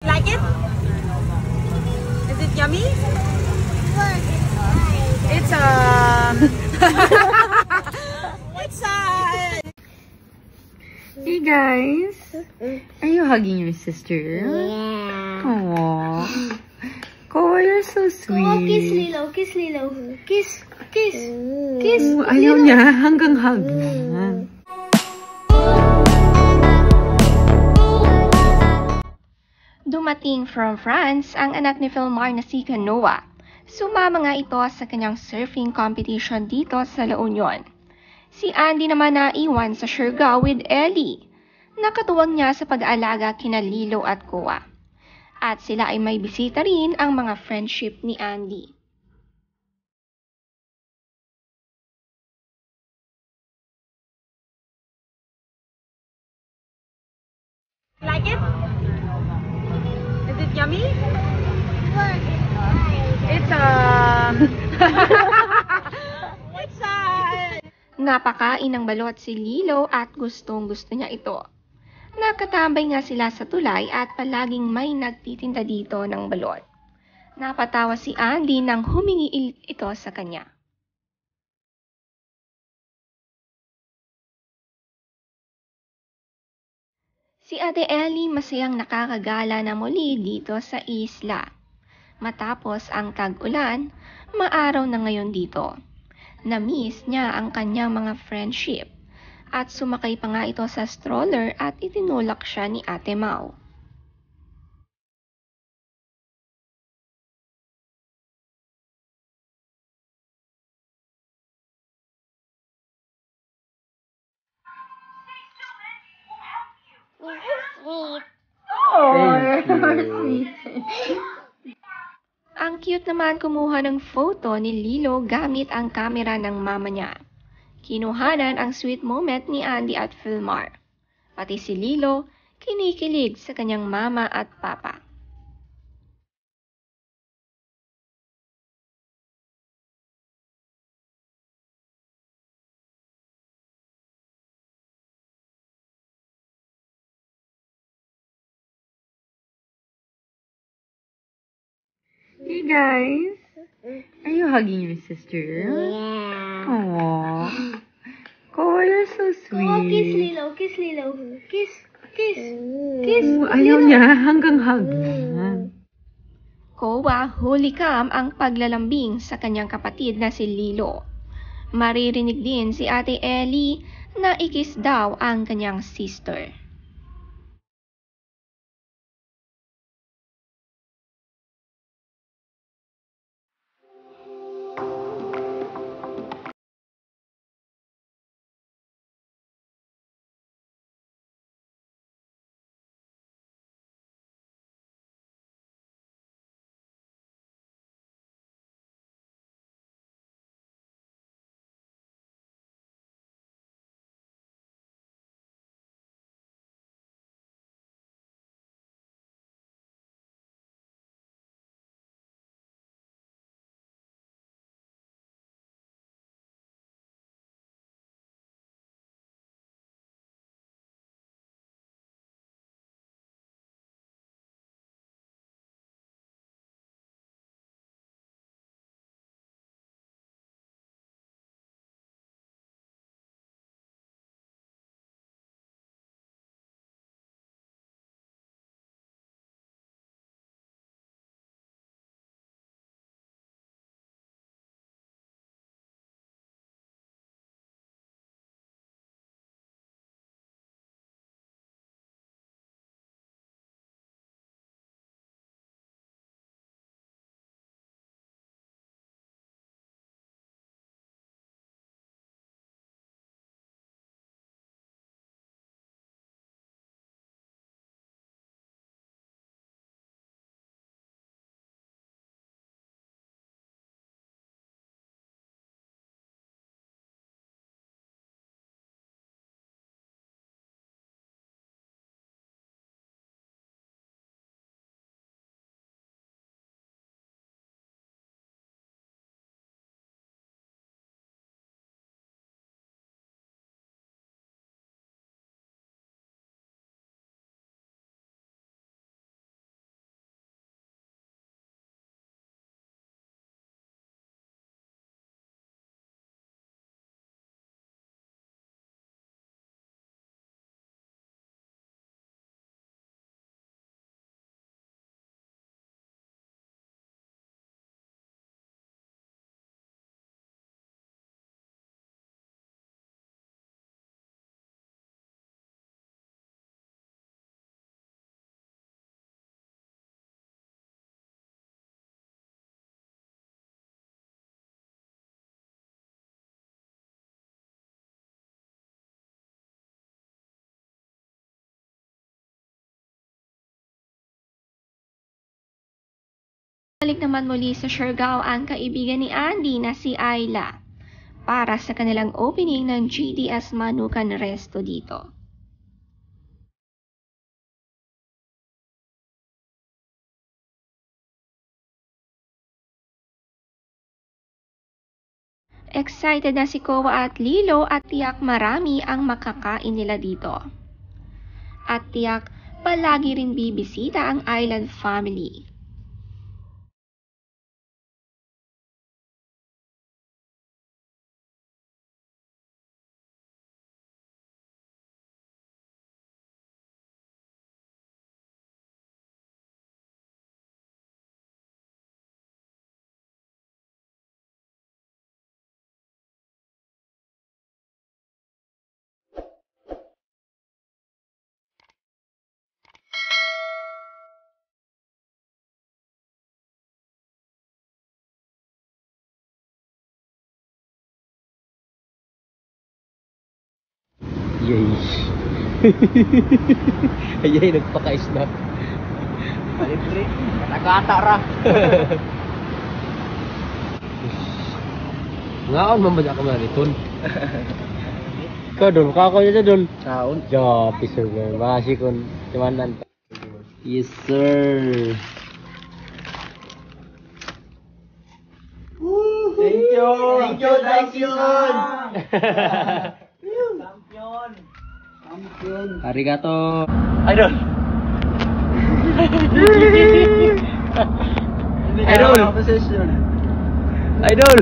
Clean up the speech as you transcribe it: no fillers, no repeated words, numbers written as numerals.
Like it? Is it yummy? It's it's Hey guys, are you hugging your sister? Yeah. Aww. Koa, you're so sweet. Oh, kiss Lilo, kiss Lilo. Kiss, kiss, kiss. Oh, ayaw niya, hanggang hug na. Dumating from France ang anak ni Philmar na si Noah. Sumama nga ito sa kanyang surfing competition dito sa La Union. Si Andy naman naiwan sa Siargao with Ellie. Nakatuwang niya sa pag-aalaga kina Lilo at Koa. At sila ay may bisita rin ang mga friendship ni Andy. like it? Is it yummy? It's it's Napakain ng balot si Lilo at gustong-gusto niya ito. Nakatambay nga sila sa tulay at palaging may nagtitinda dito ng balot. Napatawa si Andy nang humingi ito sa kanya. Si Ate Ellie masayang nakakagala na muli dito sa isla. Matapos ang tag-ulan, maaraw na ngayon dito. Na-miss niya ang kanyang mga friendship at sumakay pa nga ito sa stroller at itinulak siya ni Ate Mau. Sweet. Ang cute naman kumuha ng photo ni Lilo gamit ang kamera ng mama niya. Kinuhanan ang sweet moment ni Andy at Philmar. Pati si Lilo, kinikilig sa kanyang mama at papa. Hey guys, are you hugging your sister? Yeah. Aww. Koa, you're so sweet. Oh, kiss Lilo, kiss Lilo. Kiss, kiss, kiss. Oh, ayaw niya, hanggang hug na. Koa, huli kam ang paglalambing sa kanyang kapatid na si Lilo. Maririnig din si Ate Ellie na ikis daw ang kanyang sister. Balik naman muli sa Siargao ang kaibigan ni Andy na si Ayla para sa kanilang opening ng GDS Manukan Resto dito. Excited na si Kowa at Lilo at tiyak marami ang makakain nila dito. At tiyak palagi rin bibisita ang Island family. Ayay, nagpaka-snap. Palibre, nagkata ra. Ngaon mamad ako na nitun. Ikaw dun, kako nito dun. Kaon? Jo, piso ko. Basi kon, timanan. Yes, sir. Thank you. Thank you, Dyson. Arigato. Idol. Idol. Idol.